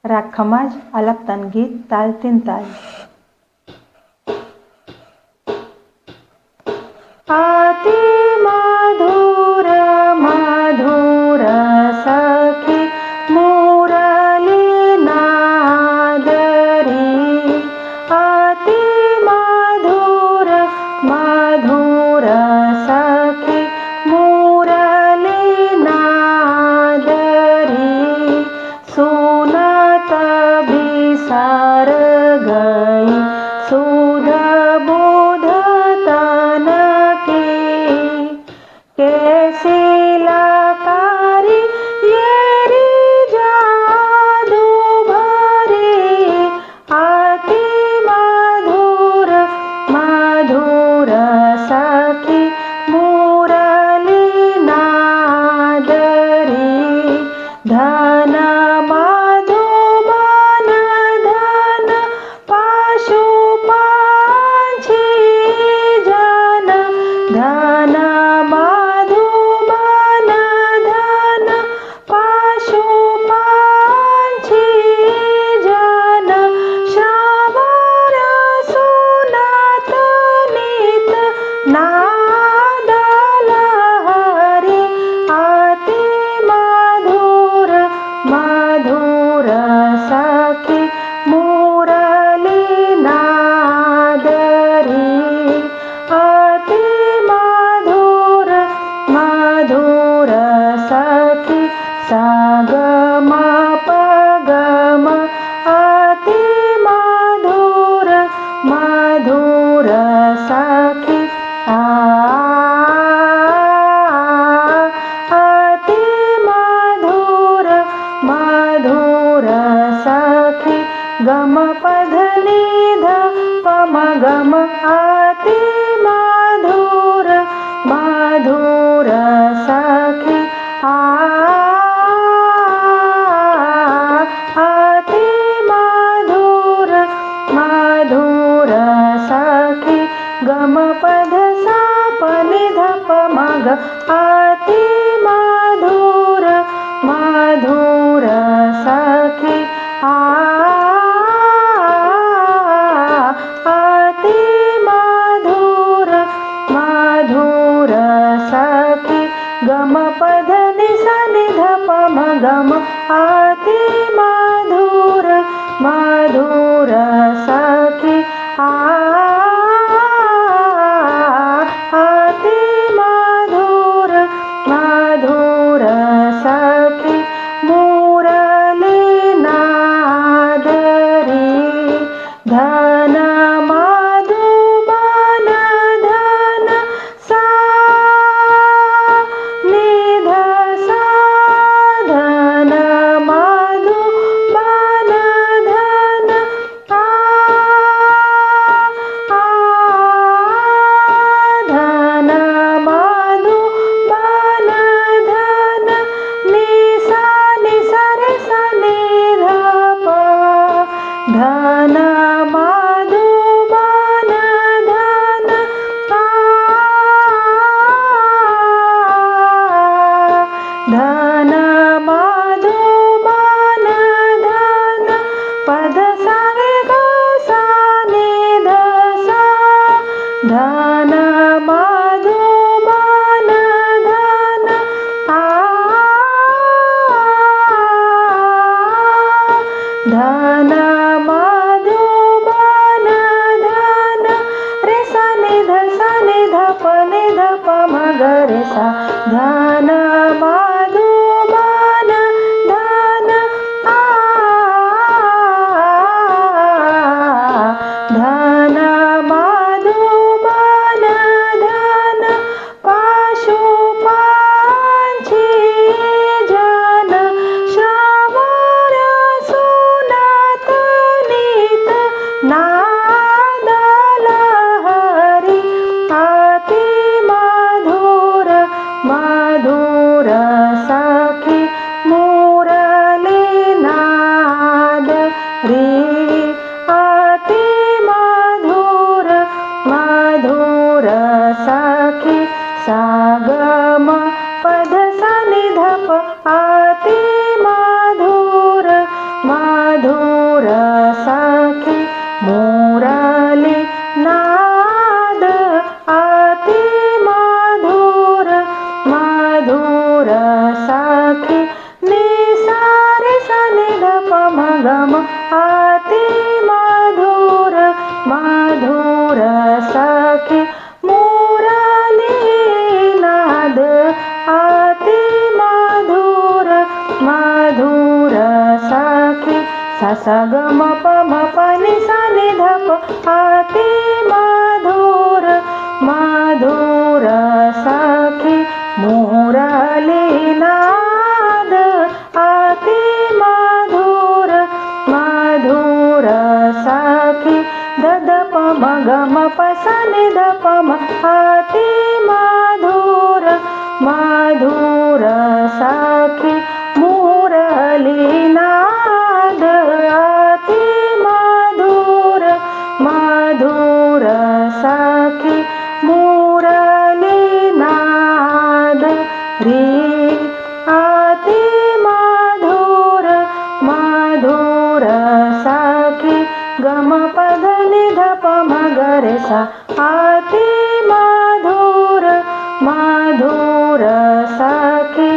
राग खमाज, आलाप तानगीत, ताल 3 ताल। अति मधुर मधुर सखी मुरली नाद रे, अति मधुर मधुर सखी मुरली नाद रे, सुनत बिसार गई सुध बुध तन के, कैसी लकारी येरी जादू भरी, अति मधुर मधुर सखी मुरली नाद रे, धन मधुबन धन पशु पंछी जन, धन मधुबन धन पशु पंछी जन, श्रवण सुनत नित नाद लहरी, अति मधुर मधुर सखी मुरली नाद रे, अति मधुर मधुर सखी सागम पगम, अति मधुर मधुर सखी अति मधुर मधुर सखी, गम पध निध पम गम, अति मधुर मधुर सखी अति मधुर मधुर सखी, गम पध सा प निध पम ग, अति मधुर मधुर सखी अति मधुर मधुर सखी, गम पध नि सा निध पम गम, अति मधुर मधुर सखी अति मधुर मधुर सखी मुरली नाद रे, धन मधुबन धन सा निध सा, धन मधुबन धन धन मधुबन धन नि सा रे सा नि ध प, धन मधुबन धन धन मधुबन धन पद सा रे ग सा नि ध सा, धन मधुबन धन धन मधुबन धन रे सा नि ध प नि ध प म ग रे सा, धन मधुबन धन धन मधुबन धन पशु पंछी जन, श्रवण सुनत नित नाद लहरी, अति मधुर मधुर सखी मुरली नाद रे, अति मधुर मधुर सखी सागम पध सा नि ध प, अति मधुर मधुर सखी नि सा रे सा नि ध प म ग म अति मधुर मधुर सखी मुरली नाद अति मधुर मधुर सखी सा सा ग म प म प नि सा नि ध प अति मधुर मधुर सखी मुरली नाद अति मधुर मधुर सखी द ध प म ग म प सा नि ध प म अति मधुर मधुर सखी मुरली नाद अति मधुर मधुर सखी मुरली नाद रे अति मधुर मधुर सखी ग म प ध नि ध प म ग रे सा अति मधुर मधुर सखी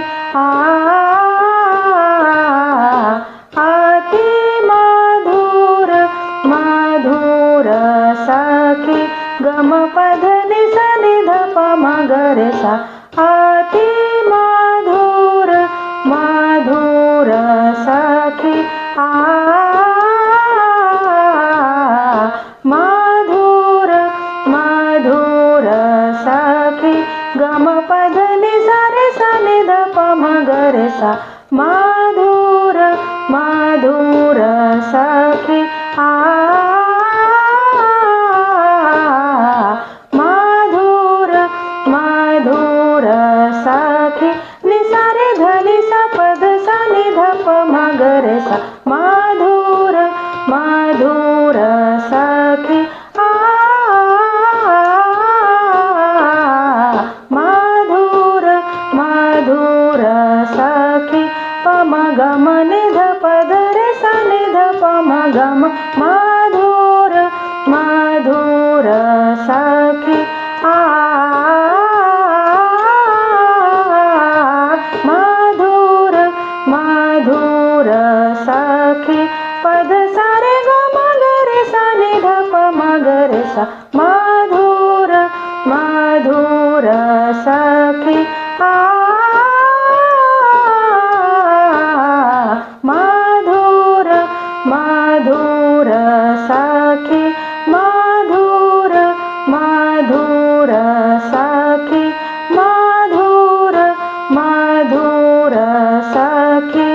अति मधुर मधुर सखी ग म प ध नि सा नि ध प म ग रे सा अति मधुर मधुर सखी मधुर मधुर सखी ग म प ध नि सा रे सा नि ध प म ग रे सा मधुर मधुर सखी मधुर मधुर सखी नि सा रे ध नि सा प ध सा नि ध प म ग रे सा मधुर मधुर सखी मधुर मधुर सखी प म ग म नि ध प ध रे सा नि ध प म ग म मधुर मधुर सखी मधुर मधुर सखी प ध सा रे ग म ग रे सा नि ध प म ग रे सा मधुर मधुर सखी मधुर मधुर सखी मधुर मधुर सखी मधुर मधुर सखी